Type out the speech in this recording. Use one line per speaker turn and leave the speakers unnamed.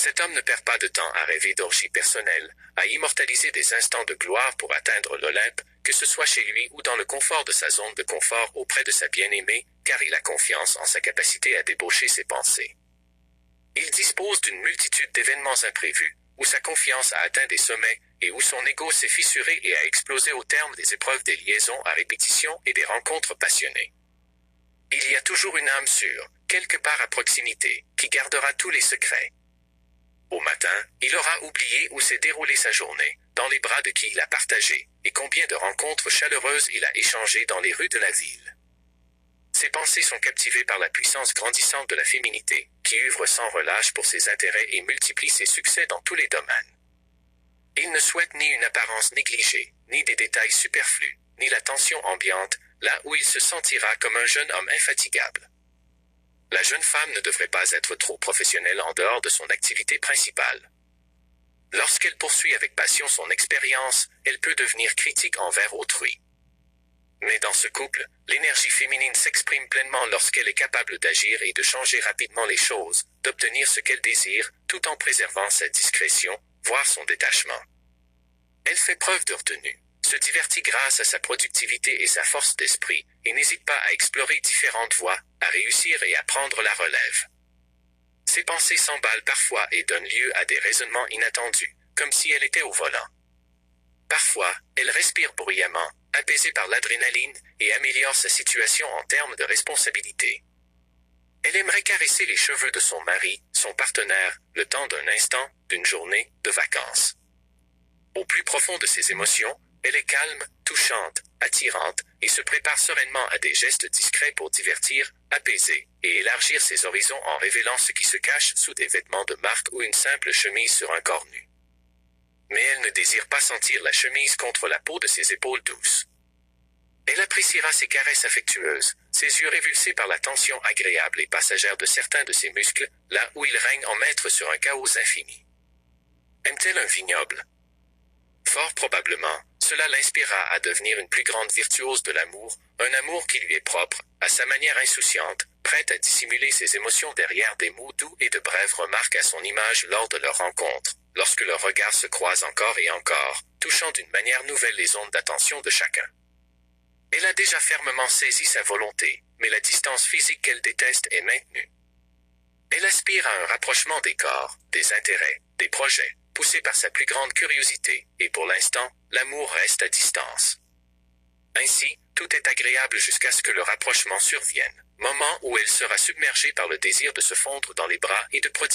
Cet homme ne perd pas de temps à rêver d'orgies personnelles, à immortaliser des instants de gloire pour atteindre l'Olympe, que ce soit chez lui ou dans le confort de sa zone de confort auprès de sa bien-aimée, car il a confiance en sa capacité à débaucher ses pensées. Il dispose d'une multitude d'événements imprévus, où sa confiance a atteint des sommets et où son ego s'est fissuré et a explosé au terme des épreuves des liaisons à répétition et des rencontres passionnées. Il y a toujours une âme sûre, quelque part à proximité, qui gardera tous les secrets. Au matin, il aura oublié où s'est déroulée sa journée, dans les bras de qui il a partagé, et combien de rencontres chaleureuses il a échangées dans les rues de la ville. Ses pensées sont captivées par la puissance grandissante de la féminité, qui œuvre sans relâche pour ses intérêts et multiplie ses succès dans tous les domaines. Il ne souhaite ni une apparence négligée, ni des détails superflus, ni la tension ambiante, là où il se sentira comme un jeune homme infatigable. La jeune femme ne devrait pas être trop professionnelle en dehors de son activité principale. Lorsqu'elle poursuit avec passion son expérience, elle peut devenir critique envers autrui. Mais dans ce couple, l'énergie féminine s'exprime pleinement lorsqu'elle est capable d'agir et de changer rapidement les choses, d'obtenir ce qu'elle désire, tout en préservant sa discrétion, voire son détachement. Elle fait preuve de retenue, se divertit grâce à sa productivité et sa force d'esprit, et n'hésite pas à explorer différentes voies, à réussir et à prendre la relève. Ses pensées s'emballent parfois et donnent lieu à des raisonnements inattendus, comme si elle était au volant. Parfois, elle respire bruyamment, apaisée par l'adrénaline, et améliore sa situation en termes de responsabilité. Elle aimerait caresser les cheveux de son mari, son partenaire, le temps d'un instant, d'une journée, de vacances. Au plus profond de ses émotions, elle est calme, touchante, attirante, et se prépare sereinement à des gestes discrets pour divertir, apaiser, et élargir ses horizons en révélant ce qui se cache sous des vêtements de marque ou une simple chemise sur un corps nu. Mais elle ne désire pas sentir la chemise contre la peau de ses épaules douces. Elle appréciera ses caresses affectueuses, ses yeux révulsés par la tension agréable et passagère de certains de ses muscles, là où il règne en maître sur un chaos infini. Aime-t-elle un vignoble? Fort probablement, cela l'inspirera à devenir une plus grande virtuose de l'amour, un amour qui lui est propre, à sa manière insouciante, prête à dissimuler ses émotions derrière des mots doux et de brèves remarques à son image lors de leur rencontre, lorsque leurs regards se croisent encore et encore, touchant d'une manière nouvelle les ondes d'attention de chacun. Elle a déjà fermement saisi sa volonté, mais la distance physique qu'elle déteste est maintenue. Elle aspire à un rapprochement des corps, des intérêts, des projets, poussée par sa plus grande curiosité, et pour l'instant, l'amour reste à distance. Ainsi, tout est agréable jusqu'à ce que le rapprochement survienne, moment où elle sera submergée par le désir de se fondre dans les bras et de prodiguer